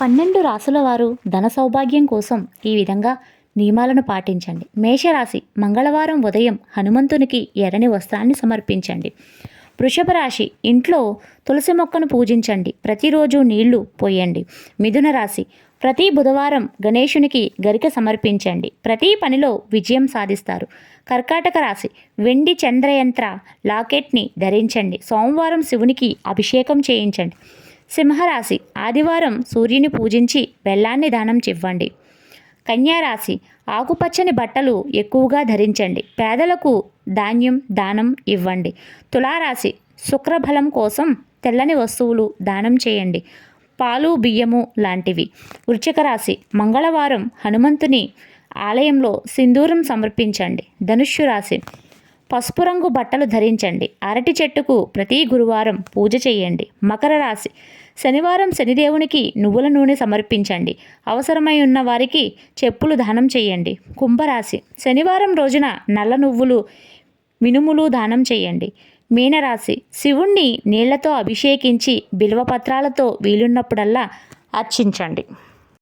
12 రాసుల వారు ధన సౌభాగ్యం కోసం ఈ విధంగా నియమాలను పాటించండి. మేషరాశి, మంగళవారం ఉదయం హనుమంతునికి ఎర్రని వస్త్రాన్ని సమర్పించండి. వృషభ రాశి, ఇంట్లో తులసి మొక్కను పూజించండి. ప్రతిరోజు నీళ్లు పోయండి. మిథున రాశి, ప్రతి బుధవారం గణేశునికి గరిక సమర్పించండి. ప్రతి పనిలో విజయం సాధిస్తారు. కర్కాటక రాశి, వెండి చంద్రయంత్ర లాకెట్ని ధరించండి. సోమవారం శివునికి అభిషేకం చేయించండి. సింహరాశి, ఆదివారం సూర్యుని పూజించి బెల్లాన్ని దానం చివ్వండి. కన్యారాశి, ఆకుపచ్చని బట్టలు ఎక్కువగా ధరించండి. పేదలకు ధాన్యం దానం ఇవ్వండి. తులారాశి, శుక్రబలం కోసం తెల్లని వస్తువులు దానం చేయండి. పాలు, బియ్యము లాంటివి. వృశ్చిక రాశి, మంగళవారం హనుమంతుని ఆలయంలో సింధూరం సమర్పించండి. ధనుస్సు రాశి, పసుపు రంగు బట్టలు ధరించండి. అరటి చెట్టుకు ప్రతి గురువారం పూజ చేయండి. మకర రాశి, శనివారం శనిదేవునికి నువ్వుల నూనె సమర్పించండి. అవసరమై ఉన్న వారికి చెప్పులు దానం చేయండి. కుంభరాశి, శనివారం రోజున నల్ల నువ్వులు, మినుములు దానం చేయండి. మీనరాశి, శివుణ్ణి నీళ్లతో అభిషేకించి బిల్వపత్రాలతో వీలున్నప్పుడల్లా అర్చించండి.